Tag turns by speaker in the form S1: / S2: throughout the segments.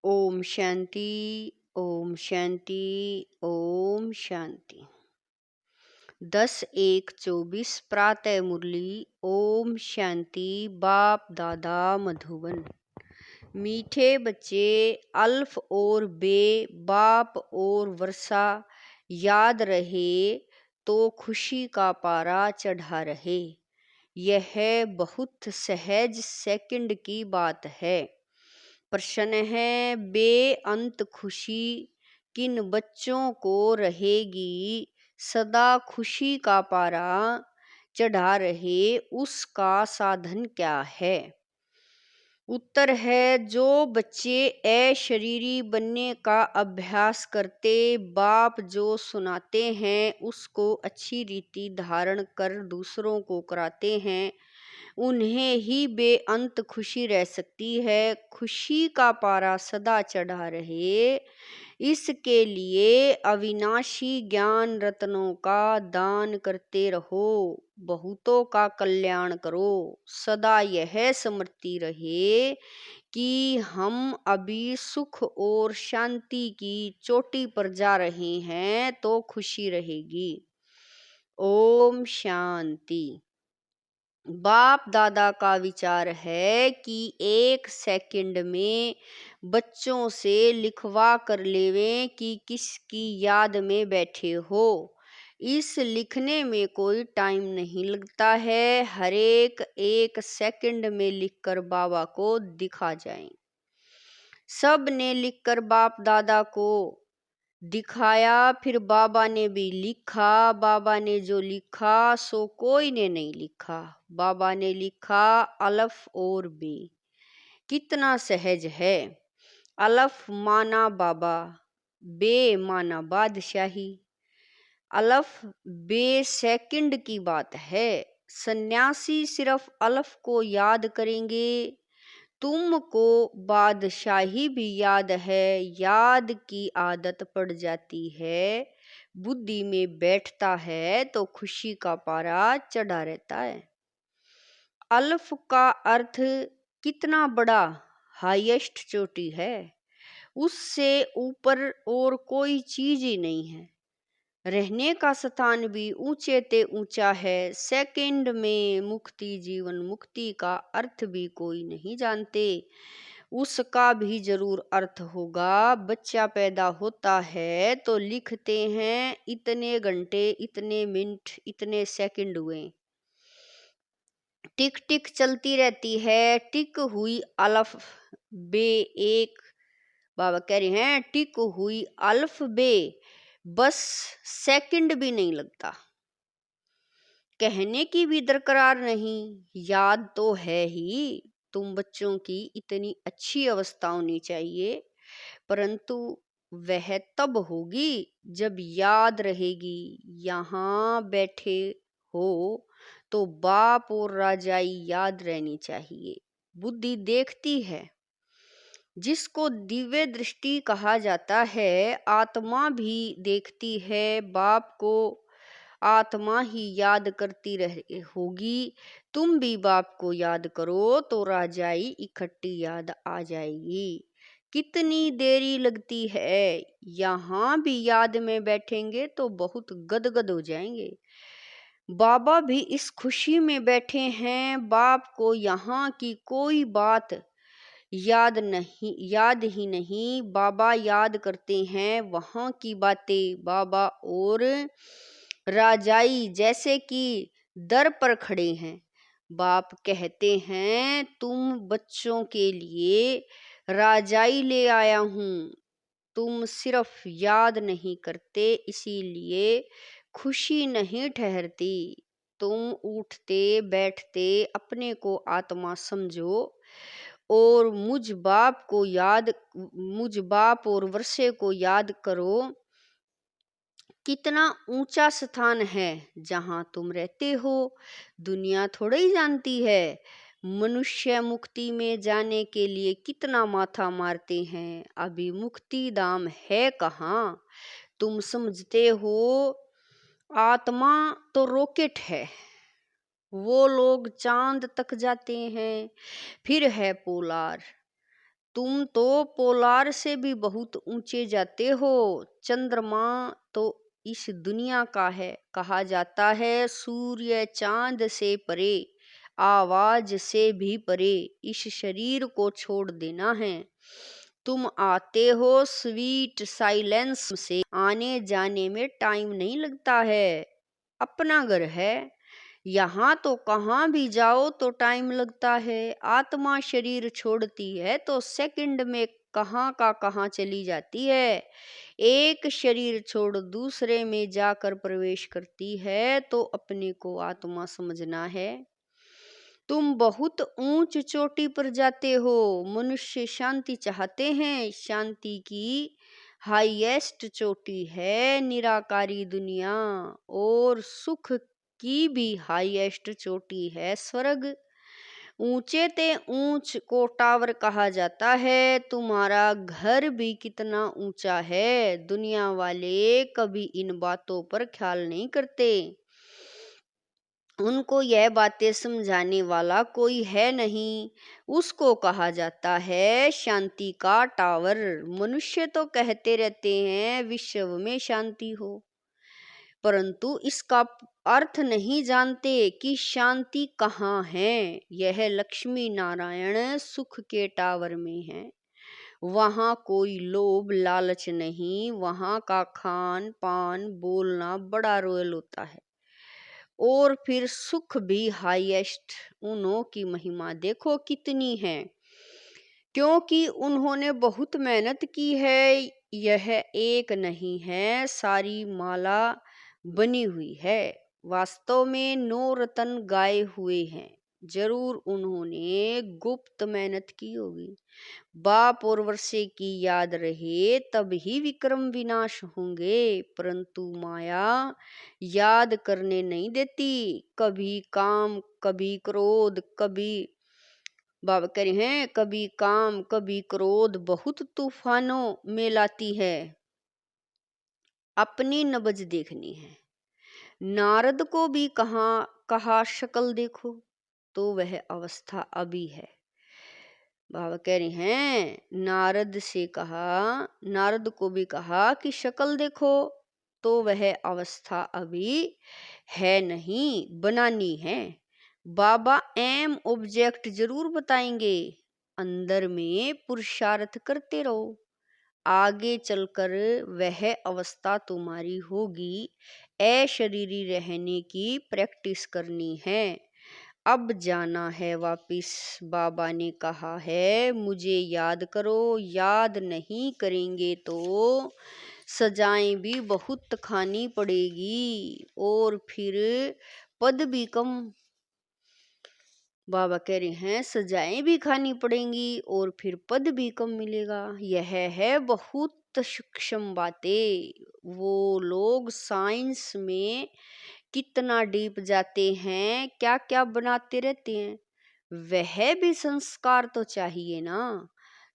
S1: ओम शांति। ओम शांति। ओम शांति। 10-1-24 प्रातः मुरली। ओम शांति। बाप दादा मधुबन। मीठे बच्चे, अल्फ और बे, बाप और वर्षा याद रहे तो खुशी का पारा चढ़ा रहे। यह बहुत सहज सेकंड की बात है। प्रश्न है, बेअंत खुशी किन बच्चों को रहेगी सदा खुशी का पारा चढ़ा रहे, उसका साधन क्या है? उत्तर है, जो बच्चे अशरीरी बनने का अभ्यास करते, बाप जो सुनाते हैं उसको अच्छी रीति धारण कर दूसरों को कराते हैं, उन्हें ही बेअंत खुशी रह सकती है। खुशी का पारा सदा चढ़ा रहे, इसके लिए अविनाशी ज्ञान रत्नों का दान करते रहो, बहुतों का कल्याण करो। सदा यह स्मृति रहे कि हम अभी सुख और शांति की चोटी पर जा रहे हैं तो खुशी रहेगी। ओम शांति। बाप दादा का विचार है कि 1 सेकंड में बच्चों से लिखवा कर लेवें कि किसकी याद में बैठे हो। इस लिखने में कोई टाइम नहीं लगता है, हर एक 1 सेकंड में लिखकर बाबा को दिखा जाएं। सब ने लिखकर बाप दादा को दिखाया, फिर बाबा ने भी लिखा। बाबा ने जो लिखा सो कोई ने नहीं लिखा। बाबा ने लिखा अलफ और बे। कितना सहज है। अलफ माना बाबा, बे माना बादशाही। अलफ बे सेकंड की बात है। सन्यासी सिर्फ अलफ को याद करेंगे। तुमको बादशाही भी याद है, याद की आदत पड़ जाती है, बुद्धि में बैठता है तो खुशी का पारा चढ़ा रहता है। अल्फ का अर्थ कितना बड़ा, हाईएस्ट चोटी है, उससे ऊपर और कोई चीज ही नहीं है। रहने का स्थान भी ऊंचे ते ऊंचा है। सेकंड में मुक्ति, जीवन मुक्ति का अर्थ भी कोई नहीं जानते, उसका भी जरूर अर्थ होगा। बच्चा पैदा होता है तो लिखते हैं इतने घंटे, इतने मिनट, इतने सेकंड हुए। टिक टिक चलती रहती है। टिक हुई अल्फ बे एक, बाबा कह रहे हैं टिक हुई अल्फ बे, बस सेकंड भी नहीं लगता। कहने की भी दरकार नहीं, याद तो है ही। तुम बच्चों की इतनी अच्छी अवस्था होनी चाहिए, परंतु वह तब होगी जब याद रहेगी। यहाँ बैठे हो तो बाप और राजाई याद रहनी चाहिए। बुद्धि देखती है, जिसको दिव्य दृष्टि कहा जाता है, आत्मा भी देखती है। बाप को आत्मा ही याद करती रहे होगी। तुम भी बाप को याद करो तो राजाई इकट्ठी याद आ जाएगी। कितनी देरी लगती है, यहाँ भी याद में बैठेंगे तो बहुत गदगद हो जाएंगे। बाबा भी इस खुशी में बैठे हैं। बाप को यहाँ की कोई बात याद ही नहीं, बाबा याद करते हैं वहाँ की बातें। बाबा और राजाई जैसे कि दर पर खड़े हैं। बाप कहते हैं तुम बच्चों के लिए राजाई ले आया हूँ। तुम सिर्फ याद नहीं करते, इसीलिए खुशी नहीं ठहरती। तुम उठते बैठते अपने को आत्मा समझो और मुझ बाप और वर्षे को याद करो। कितना ऊंचा स्थान है जहाँ तुम रहते हो, दुनिया थोड़ा ही जानती है। मनुष्य मुक्ति में जाने के लिए कितना माथा मारते हैं, अभी मुक्ति धाम है कहाँ। तुम समझते हो आत्मा तो रॉकेट है, वो लोग चांद तक जाते हैं, फिर है पोलार। तुम तो पोलार से भी बहुत ऊंचे जाते हो। चंद्रमा तो इस दुनिया का है, कहा जाता है सूर्य चांद से परे, आवाज से भी परे। इस शरीर को छोड़ देना है। तुम आते हो स्वीट साइलेंस से, आने जाने में टाइम नहीं लगता है। अपना घर है, यहाँ तो कहाँ भी जाओ तो टाइम लगता है। आत्मा शरीर छोड़ती है तो सेकंड में कहाँ का कहाँ चली जाती है। एक शरीर छोड़ दूसरे में जाकर प्रवेश करती है तो अपने को आत्मा समझना है। तुम बहुत ऊंच चोटी पर जाते हो। मनुष्य शांति चाहते हैं, शांति की हाईएस्ट चोटी है निराकारी दुनिया, और सुख की भी हाईएस्ट चोटी है स्वर्ग। ऊंचे ते ऊंच को टावर कहा जाता है। तुम्हारा घर भी कितना ऊंचा है, दुनिया वाले कभी इन बातों पर ख्याल नहीं करते। उनको यह बातें समझाने वाला कोई है नहीं। उसको कहा जाता है शांति का टावर। मनुष्य तो कहते रहते हैं विश्व में शांति हो, परंतु इसका अर्थ नहीं जानते कि शांति कहाँ है। यह लक्ष्मी नारायण सुख के टावर में है। वहाँ कोई लोभ लालच नहीं। वहाँ का खान पान बोलना बड़ा रॉयल होता है, और फिर सुख भी हाईएस्ट। उन्हों की महिमा देखो कितनी है, क्योंकि उन्होंने बहुत मेहनत की है। यह एक नहीं है, सारी माला बनी हुई है। वास्तव में 9 रत्न गाए हुए हैं। जरूर उन्होंने गुप्त मेहनत की होगी। बाप और वर्षे की याद रहे तब ही विक्रम विनाश होंगे, परंतु माया याद करने नहीं देती। कभी काम, कभी क्रोध, कभी बाबा कह रहे हैं कभी काम कभी क्रोध बहुत तूफानों में लाती है। अपनी नब्ज देखनी है। नारद को भी कहा शक्ल देखो, तो वह अवस्था अभी है। बाबा कह रहे हैं नारद से कहा, नारद को भी कहा कि शक्ल देखो, तो वह अवस्था अभी है नहीं, बनानी है। बाबा एम ऑब्जेक्ट जरूर बताएंगे। अंदर में पुरुषार्थ करते रहो, आगे चलकर वह अवस्था तुम्हारी होगी। अशरीरी रहने की प्रैक्टिस करनी है। अब जाना है वापिस। बाबा ने कहा है मुझे याद करो। याद नहीं करेंगे तो सजाएं भी बहुत खानी पड़ेगी, और फिर पद भी कम। बाबा कह रहे हैं सजाएं भी खानी पड़ेंगी और फिर पद भी कम मिलेगा। यह है बहुत सूक्ष्म बातें। वो लोग साइंस में कितना डीप जाते हैं, क्या क्या बनाते रहते हैं। वह भी संस्कार तो चाहिए ना,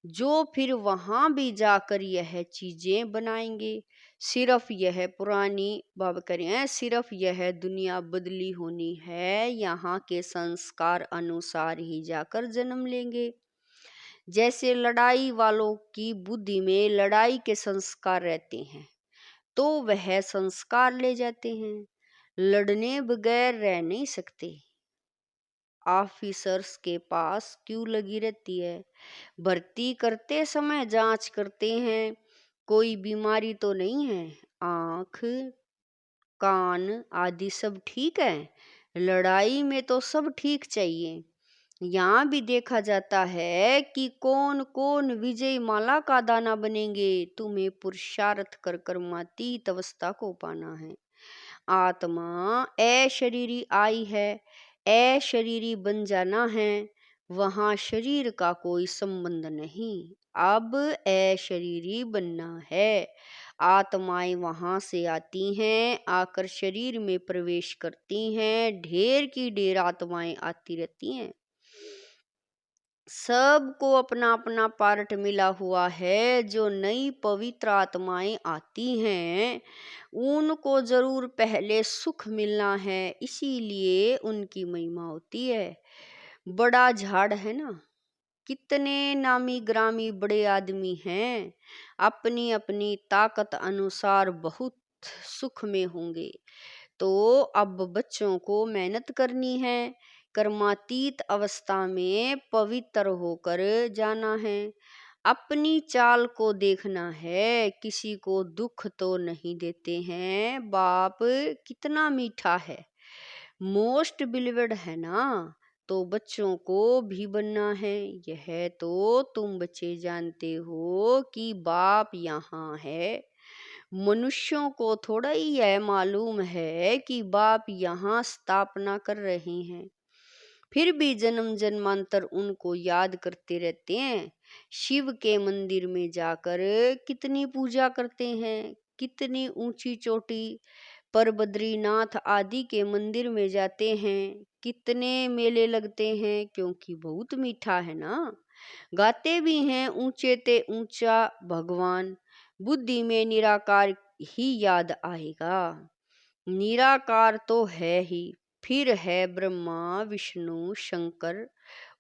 S1: जो फिर वहां भी जाकर यह चीजें बनाएंगे। सिर्फ यह पुरानी बाबा कह रहे हैं सिर्फ यह दुनिया बदली होनी है, यहाँ के संस्कार अनुसार ही जाकर जन्म लेंगे। जैसे लड़ाई वालों की बुद्धि में लड़ाई के संस्कार रहते हैं, तो वह संस्कार ले जाते हैं। लड़ने बगैर रह नहीं सकते। ऑफिसर्स के पास क्यू लगी रहती है। भर्ती करते समय जांच करते हैं कोई बीमारी तो नहीं है, आँख कान आदि सब ठीक है। लड़ाई में तो सब ठीक चाहिए। यहाँ भी देखा जाता है कि कौन कौन विजय माला का दाना बनेंगे। तुम्हें पुरुषार्थ कर कर्मातीत अवस्था को पाना है। आत्मा अशरीरी आई है, अशरीरी बन जाना है। वहाँ शरीर का कोई संबंध नहीं, अब अशरीरी बनना है। आत्माएं वहां से आती हैं, आकर शरीर में प्रवेश करती हैं। ढेर की ढेर आत्माएं आती रहती हैं। सबको अपना अपना पार्ट मिला हुआ है। जो नई पवित्र आत्माएं आती हैं उनको जरूर पहले सुख मिलना है, इसीलिए उनकी महिमा होती है। बड़ा झाड़ है ना, कितने नामी ग्रामी बड़े आदमी हैं, अपनी अपनी ताकत अनुसार बहुत सुख में होंगे। तो अब बच्चों को मेहनत करनी है, कर्मातीत अवस्था में पवित्र होकर जाना है, अपनी चाल को देखना है, किसी को दुख तो नहीं देते हैं। बाप कितना मीठा है, मोस्ट बिलीवेड है ना। तो बच्चों को भी बनना है। यह तो तुम बच्चे जानते हो कि बाप यहाँ है। मनुष्यों को थोड़ा ही यह मालूम है कि बाप यहाँ स्थापना कर रहे हैं, फिर भी जन्म जन्मांतर उनको याद करते रहते हैं। शिव के मंदिर में जाकर कितनी पूजा करते हैं, कितनी ऊंची चोटी पर बद्रीनाथ आदि के मंदिर में जाते हैं, कितने मेले लगते हैं, क्योंकि बहुत मीठा है ना। गाते भी हैं ऊंचे ते ऊंचा भगवान, बुद्धि में निराकार ही याद आएगा। निराकार तो है ही, फिर है ब्रह्मा विष्णु शंकर,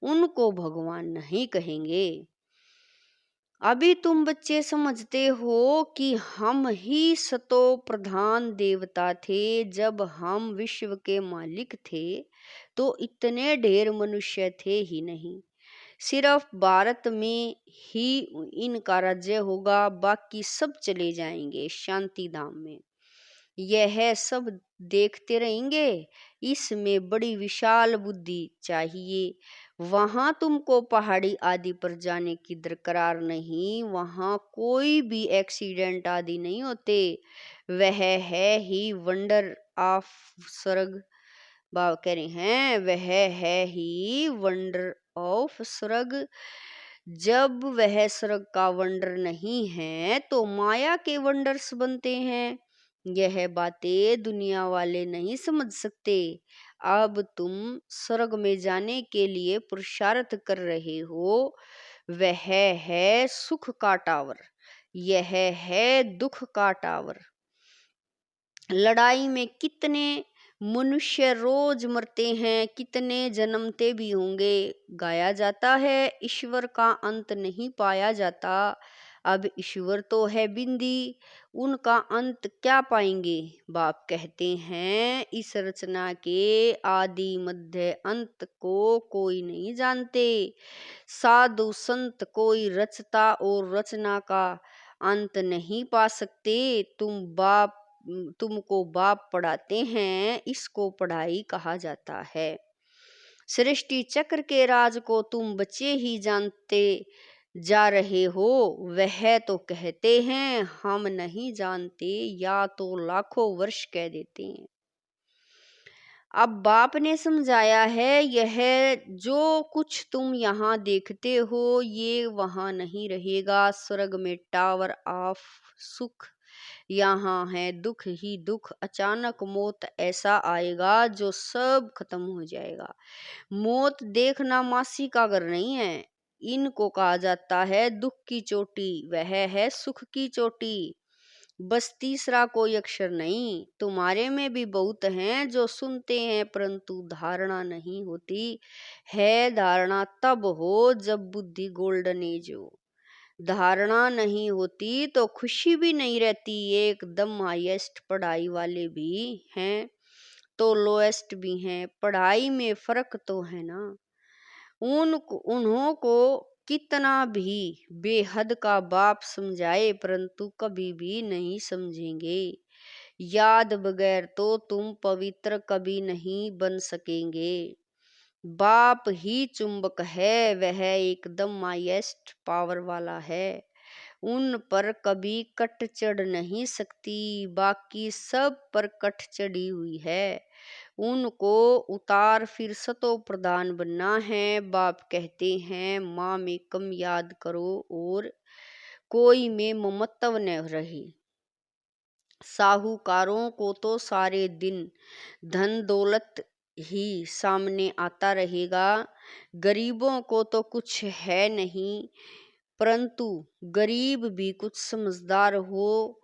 S1: उनको भगवान नहीं कहेंगे। अभी तुम बच्चे समझते हो कि हम ही सतो प्रधान देवता थे। जब हम विश्व के मालिक थे तो इतने ढेर मनुष्य थे ही नहीं, सिर्फ भारत में ही इनका राज्य होगा, बाकी सब चले जाएंगे शांति धाम में। यह सब देखते रहेंगे, इसमें बड़ी विशाल बुद्धि चाहिए। वहां तुमको पहाड़ी आदि पर जाने की दरकार नहीं, वहां कोई भी एक्सीडेंट आदि नहीं होते। वह है ही वंडर ऑफ स्वर्ग। बाबा कह रहे हैं वह है ही वंडर ऑफ स्वर्ग। जब वह स्वर्ग का वंडर नहीं है तो माया के वंडर्स बनते हैं। यह बातें दुनिया वाले नहीं समझ सकते। अब तुम स्वर्ग में जाने के लिए पुरुषार्थ कर रहे हो, वह है सुख का टावर, यह है दुख का टावर। लड़ाई में कितने मनुष्य रोज मरते हैं, कितने जन्मते भी होंगे। गाया जाता है ईश्वर का अंत नहीं पाया जाता। अब ईश्वर तो है बिंदी, उनका अंत क्या पाएंगे। बाप कहते हैं इस रचना के आदि मध्य अंत को कोई नहीं जानते। साधु संत कोई रचता और रचना का अंत नहीं पा सकते। तुमको बाप पढ़ाते हैं, इसको पढ़ाई कहा जाता है। सृष्टि चक्र के राज को तुम बच्चे ही जानते जा रहे हो। वह तो कहते हैं हम नहीं जानते, या तो लाखों वर्ष कह देते हैं। अब बाप ने समझाया है यह जो कुछ तुम यहाँ देखते हो ये वहाँ नहीं रहेगा। स्वर्ग में टावर ऑफ सुख, यहाँ है दुख ही दुख। अचानक मौत ऐसा आएगा जो सब खत्म हो जाएगा। मौत देखना मासी का घर नहीं है, इनको कहा जाता है दुख की चोटी, वह है सुख की चोटी। बस तीसरा कोई अक्षर नहीं। तुम्हारे में भी बहुत हैं जो सुनते हैं परंतु धारणा नहीं होती है। धारणा तब हो जब बुद्धि गोल्डन एज हो। धारणा नहीं होती तो खुशी भी नहीं रहती। एकदम हाईएस्ट पढ़ाई वाले भी हैं तो लोएस्ट भी हैं, पढ़ाई में फर्क तो है ना। उन्हों को कितना भी बेहद का बाप समझाए परंतु कभी भी नहीं समझेंगे। याद बगैर तो तुम पवित्र कभी नहीं बन सकेंगे। बाप ही चुंबक है, वह एकदम हाईएस्ट पावर वाला है। उन पर कभी कट चढ़ नहीं सकती, बाकी सब पर कट चढ़ी हुई है। उनको उतार फिर सतो प्रधान बनना है। बाप कहते हैं माँ में कम याद करो और कोई में ममत्व न रहे। साहूकारों को तो सारे दिन धन दौलत ही सामने आता रहेगा, गरीबों को तो कुछ है नहीं। परंतु गरीब भी कुछ समझदार हो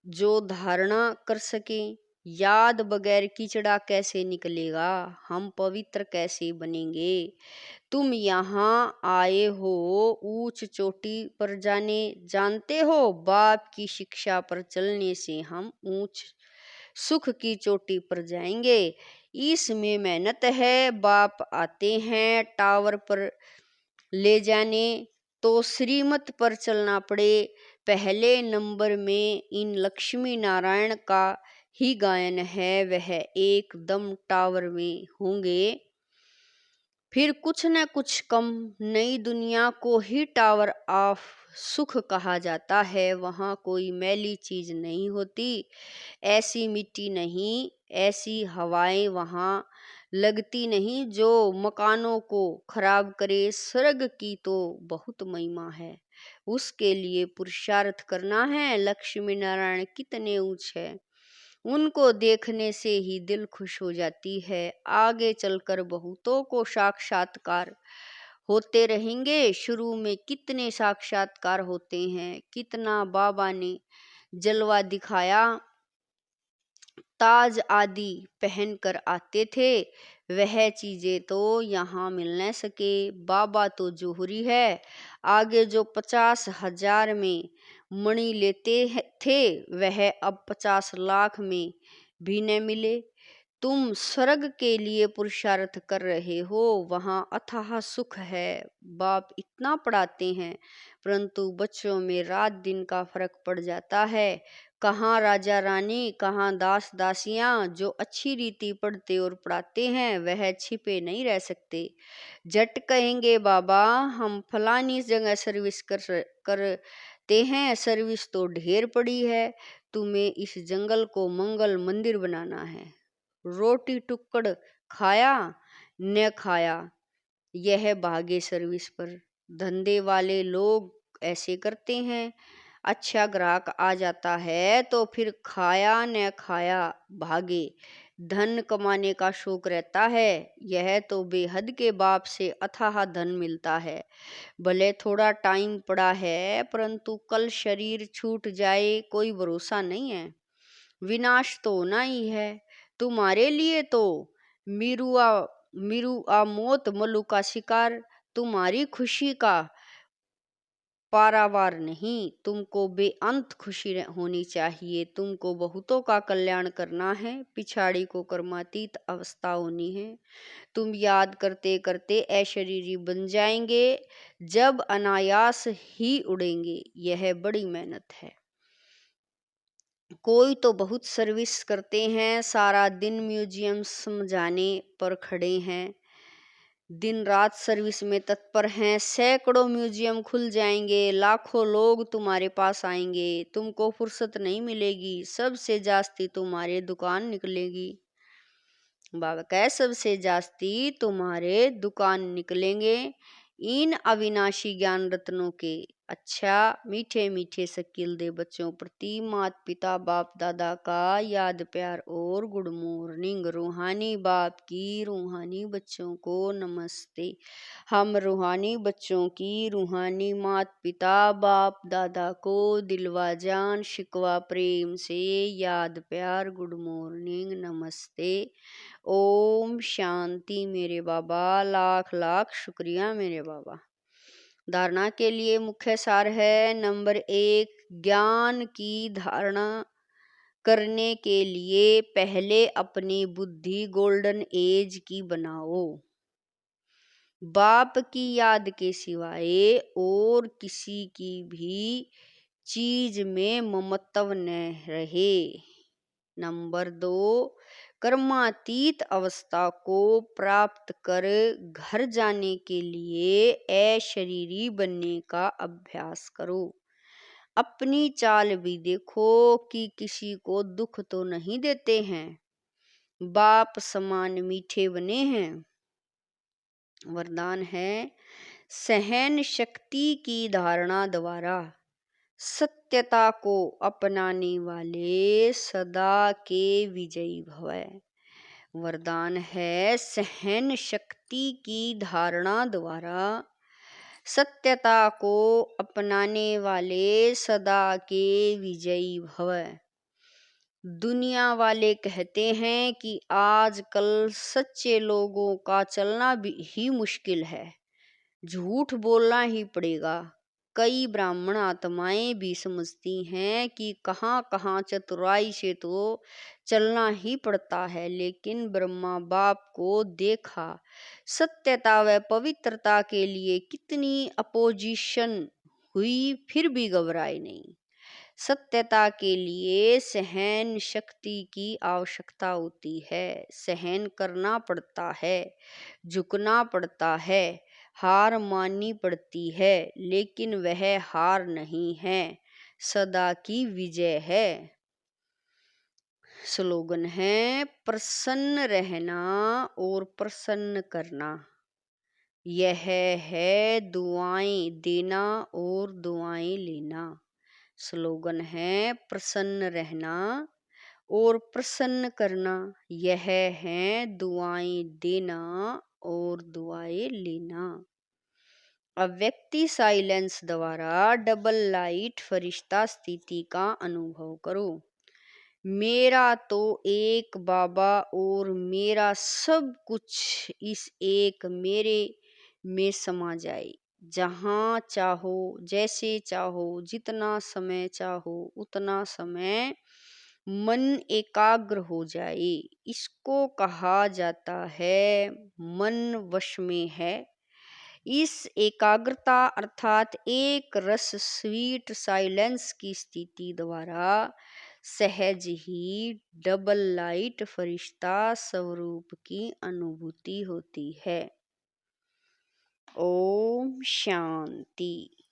S1: जो धारणा कर सके। याद बगैर कीचड़ा कैसे निकलेगा, हम पवित्र कैसे बनेंगे। तुम यहाँ आए हो ऊंच चोटी पर जाने, जानते हो बाप की शिक्षा पर चलने से हम ऊंच सुख की चोटी पर जाएंगे। इसमें मेहनत है, बाप आते हैं टावर पर ले जाने तो श्रीमत पर चलना पड़े। पहले नंबर में इन लक्ष्मी नारायण का ही गायन है, वह एकदम टावर में होंगे। फिर कुछ न कुछ कम, नई दुनिया को ही टावर ऑफ सुख कहा जाता है। वहाँ कोई मैली चीज नहीं होती, ऐसी मिट्टी नहीं, ऐसी हवाएं वहाँ लगती नहीं जो मकानों को खराब करे। स्वर्ग की तो बहुत महिमा है, उसके लिए पुरुषार्थ करना है। लक्ष्मी नारायण कितने ऊंचे हैं, उनको देखने से ही दिल खुश हो जाती है। आगे चलकर बहुतों को साक्षात्कार होते रहेंगे। शुरू में कितने साक्षात्कार होते हैं, कितना बाबा ने जलवा दिखाया, ताज आदि पहनकर आते थे। वह चीजें तो यहाँ मिल न सके। बाबा तो जोहरी है, आगे जो 50,000 में मणि लेते थे वह अब 50 लाख में भी न मिले। तुम स्वर्ग के लिए पुरुषार्थ कर रहे हो, वहाँ अथाह सुख है। बाप इतना पढ़ाते हैं परंतु बच्चों में रात दिन का फर्क पड़ जाता है। कहाँ राजा रानी, कहाँ दास दासियां। जो अच्छी रीति पढ़ते और पढ़ाते हैं वह छिपे नहीं रह सकते। झट कहेंगे बाबा हम फलानी जगह सर्विस करते हैं, सर्विस तो ढेर पड़ी है, तुम्हें इस जंगल को मंगल मंदिर बनाना है। रोटी टुकड़ खाया न खाया, यह भागे सर्विस पर। धंधे वाले लोग ऐसे करते हैं, अच्छा ग्राहक आ जाता है तो फिर खाया न खाया भागे। धन कमाने का शौक रहता है, यह तो बेहद के बाप से अथाह धन मिलता है। भले थोड़ा टाइम पड़ा है परंतु कल शरीर छूट जाए कोई भरोसा नहीं है, विनाश तो होना ही है। तुम्हारे लिए तो मिरुआ मौत मलू का शिकार, तुम्हारी खुशी का पारावार नहीं। तुमको बेअंत खुशी होनी चाहिए, तुमको बहुतों का कल्याण करना है, पिछाड़ी को कर्मातीत अवस्था होनी है। तुम याद करते करते अशरीरी बन जाएंगे, जब अनायास ही उड़ेंगे। यह बड़ी मेहनत है। कोई तो बहुत सर्विस करते हैं, सारा दिन म्यूजियम समझाने पर खड़े हैं, दिन रात सर्विस में तत्पर हैं। सैकड़ों म्यूजियम खुल जाएंगे, लाखों लोग तुम्हारे पास आएंगे, तुमको फुर्सत नहीं मिलेगी। सबसे जास्ती तुम्हारे दुकान निकलेगी। बाबा कह सबसे जास्ती तुम्हारे दुकान निकलेंगे इन अविनाशी ज्ञान रत्नों के। अच्छा मीठे मीठे शकील दे बच्चों प्रति माता पिता बाप दादा का याद प्यार और गुड मॉर्निंग। रूहानी बाप की रूहानी बच्चों को नमस्ते। हम रूहानी बच्चों की रूहानी माता पिता बाप दादा को दिलवा जान शिकवा प्रेम से याद प्यार गुड मॉर्निंग नमस्ते। ओम शांति मेरे बाबा, लाख लाख शुक्रिया मेरे बाबा। धारणा के लिए मुख्य सार है। नंबर 1, ज्ञान की धारणा करने के लिए पहले अपनी बुद्धि गोल्डन एज की बनाओ। बाप की याद के सिवाय और किसी की भी चीज में ममत्व न रहे। नंबर 2, कर्मातीत अवस्था को प्राप्त कर घर जाने के लिए अशरीरी बनने का अभ्यास करो। अपनी चाल भी देखो कि किसी को दुख तो नहीं देते हैं, बाप समान मीठे बने हैं। वरदान है सहन शक्ति की धारणा द्वारा सत्यता को अपनाने वाले सदा के विजयी भव। वरदान है सहन शक्ति की धारणा द्वारा सत्यता को अपनाने वाले सदा के विजयी भव। दुनिया वाले कहते हैं कि आजकल सच्चे लोगों का चलना भी ही मुश्किल है, झूठ बोलना ही पड़ेगा। कई ब्राह्मण आत्माएं भी समझती हैं कि कहाँ कहाँ चतुराई से तो चलना ही पड़ता है, लेकिन ब्रह्मा बाप को देखा, सत्यता व पवित्रता के लिए कितनी अपोजिशन हुई, फिर भी घबराए नहीं। सत्यता के लिए सहन शक्ति की आवश्यकता होती है, सहन करना पड़ता है, झुकना पड़ता है, हार माननी पड़ती है, लेकिन वह हार नहीं है, सदा की विजय है। स्लोगन है, प्रसन्न रहना और प्रसन्न करना, यह है दुआएं देना और दुआएं लेना। स्लोगन है, प्रसन्न रहना और प्रसन्न करना, यह है दुआएं देना और दुआएं लेना। अव्यक्ति साइलेंस द्वारा डबल लाइट फरिश्ता स्थिति का अनुभव करो। मेरा तो एक बाबा और मेरा सब कुछ इस एक मेरे में समा जाए। जहाँ चाहो, जैसे चाहो, जितना समय चाहो उतना समय मन एकाग्र हो जाए, इसको कहा जाता है मन वश में है। इस एकाग्रता अर्थात एक रस स्वीट साइलेंस की स्थिति द्वारा सहज ही डबल लाइट फरिश्ता स्वरूप की अनुभूति होती है। ओम शांति।